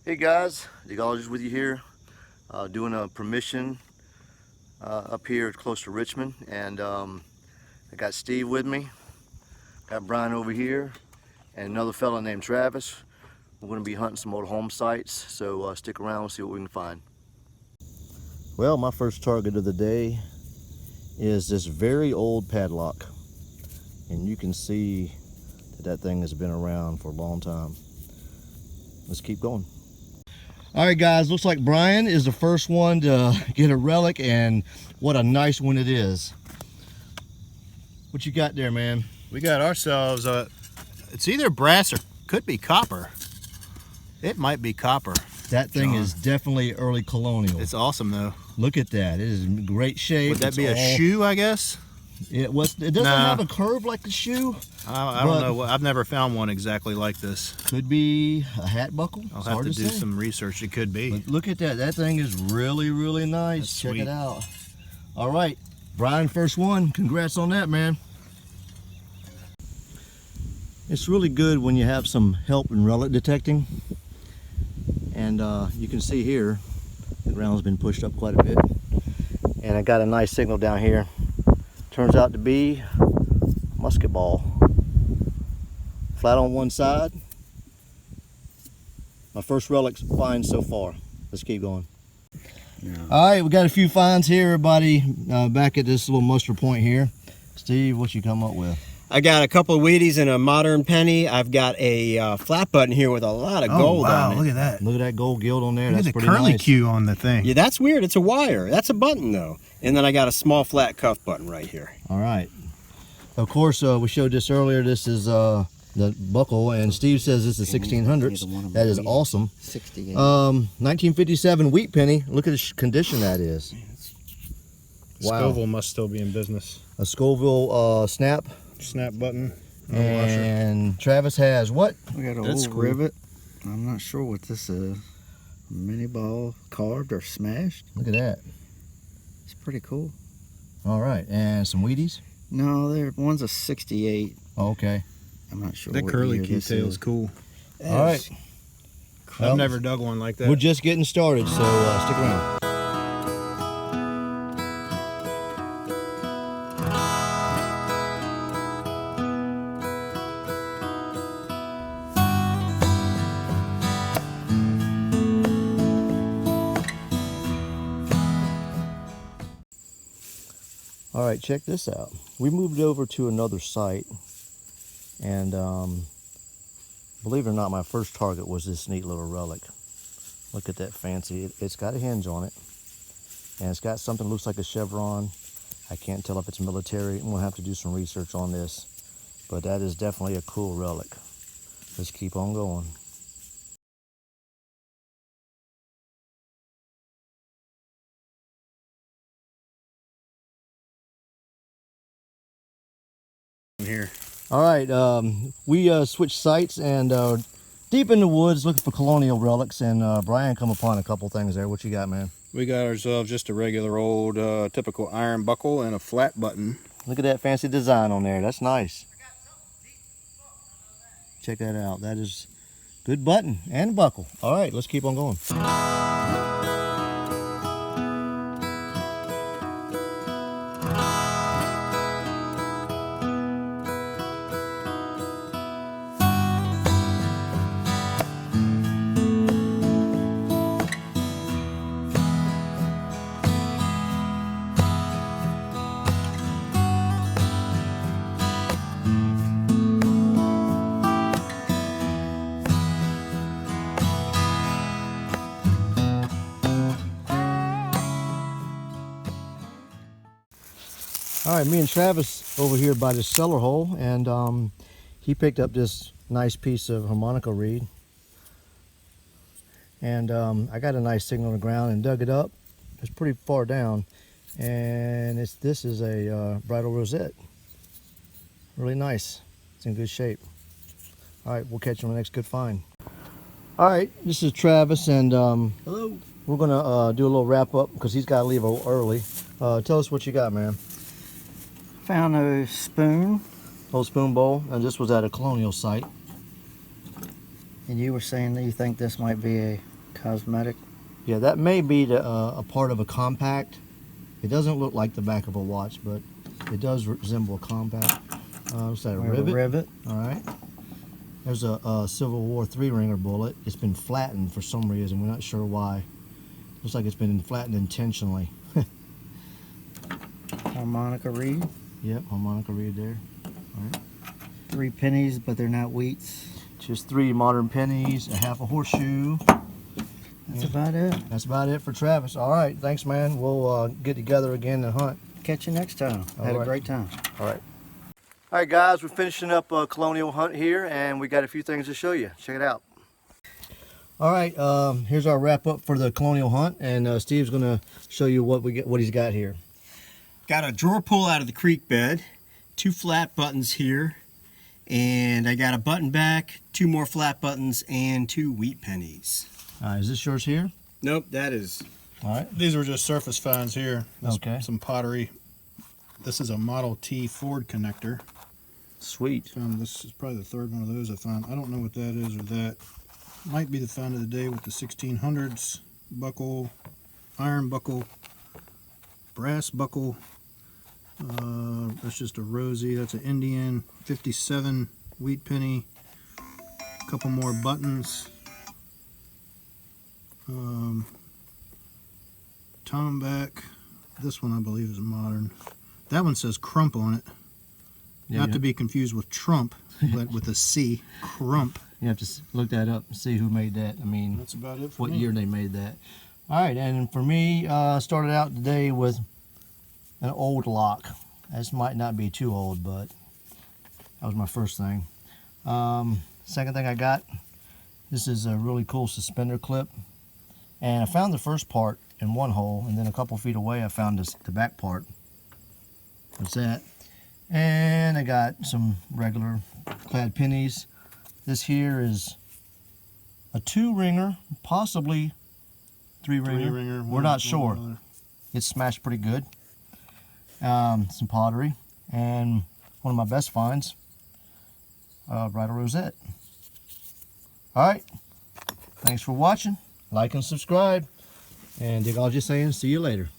Hey guys, Digologist with you here, doing a permission up here close to Richmond, and I got Steve with me, got Brian over here, and another fellow named Travis. We're going to be hunting some old home sites, so stick around and see what we can find. Well, my first target of the day is this very old padlock, and you can see that thing has been around for a long time. Let's keep going. All right guys, looks like Brian is the first one to get a relic, and what a nice one it is. What you got there, man? We got ourselves it's either brass or could be copper. It might be copper. That thing is definitely early colonial. It's awesome though. Look at that. It is in great shape. Would that be a shoe, I guess? It doesn't have a curve like the shoe. I don't know. I've never found one exactly like this. Could be a hat buckle. I'll have to do some research. It could be. But look at that. That thing is really, really nice. That's Check sweet. it out. All right, Brian, first one. Congrats on that, man. It's really good when you have some help in relic detecting. And you can see here, the ground's been pushed up quite a bit. And I got a nice signal down here. Turns out to be a musket ball. Flat on one side. My first relic find so far. Let's keep going. Yeah. All right, we got a few finds here, everybody. Back at this little muster point here. Steve, what you come up with? I got a couple of Wheaties and a modern penny. I've got a flat button here with a lot of gold on it. Look at that. Look at that gold gilt on there. Look That's at the pretty curly nice. Q on the thing. Yeah, that's weird. It's a wire. That's a button though. And then I got a small flat cuff button right here. All right. Of course, we showed this earlier. This is the buckle, and Steve says this is 1600's. That is awesome. 68. 1957 wheat penny. Look at the condition that is. Wow. Scoville must still be in business. A Scoville snap button. And Travis has what? We got an old rivet. I'm not sure what this is. Mini ball carved or smashed. Look at that. It's pretty cool. All right, and some Wheaties? No, one's a 68. Oh, okay. I'm not sure. That what curly year Q this tail is is cool. All right. I've never dug one like that. We're just getting started, so stick around. All right, check this out. We moved over to another site, and believe it or not, my first target was this neat little relic. Look at that fancy. It's got a hinge on it, and it's got something that looks like a chevron. I can't tell if it's military. I'm gonna have to do some research on this, but that is definitely a cool relic. Let's keep on going. Here. All right, we switched sites and deep in the woods looking for colonial relics, and Brian come upon a couple things there. What you got, man? We got ourselves just a regular old typical iron buckle and a flat button. Look at that fancy design on there. That's nice. Check that out. That is good button and buckle. All right, let's keep on going. All right, me and Travis over here by this cellar hole, and he picked up this nice piece of harmonica reed. And I got a nice signal on the ground and dug it up. It's pretty far down, and this is a bridal rosette. Really nice. It's in good shape. All right, we'll catch you on the next good find. All right, this is Travis, and Hello. we're gonna do a little wrap up because he's got to leave a little early. Tell us what you got, man. Found a spoon. Old spoon bowl, and this was at a colonial site. And you were saying that you think this might be a Cosmetic. Yeah, that may be a part of a compact. It doesn't look like the back of a watch, but it does resemble a compact. What's that, a We have rivet? a rivet. All right. There's a Civil War 3-ringer bullet. It's been flattened for some reason. We're not sure why. Looks like it's been flattened intentionally. Harmonica reed. Yep, harmonica reed there. 3 pennies, but they're not wheats. Just 3 modern pennies, a half a horseshoe. That's about it. That's about it for Travis. All right, thanks, man. We'll get together again and hunt. Catch you next time. Had All a right. great time. All right. All right, guys, we're finishing up a colonial hunt here, and we got a few things to show you. Check it out. All right, here's our wrap up for the colonial hunt, and Steve's going to show you what he's got here. Got a drawer pull out of the creek bed, 2 flat buttons here, and I got a button back, 2 more flat buttons, and 2 wheat pennies. Is this yours here? Nope, that is. All right. These were just surface finds here. That's Okay. some pottery. This is a Model T Ford connector. Sweet. This is probably the 3rd one of those I found. I don't know what that is or that. Might be the find of the day with the 1600's buckle, iron buckle, brass buckle. That's just a rosy. That's an Indian 57 wheat penny. A couple more buttons. Tomback. This one I believe is modern. That one says crump on it. Not to be confused with Trump, but with a C. Crump. You have to look that up and see who made that. I mean, That's about it for what me. year they made that. All right, and for me, I started out today with an old lock. This might not be too old, but that was my first thing. Second thing I got, this is a really cool suspender clip. And I found the first part in one hole, and then a couple feet away I found the back part. That's that. And I got some regular clad pennies. This here is a 2-ringer, possibly 3-ringer. 3-ringer. We're not sure. It's smashed pretty good. Some pottery, and one of my best finds, bridal rosette. All right, thanks for watching. Like and subscribe. And Digologist saying, see you later.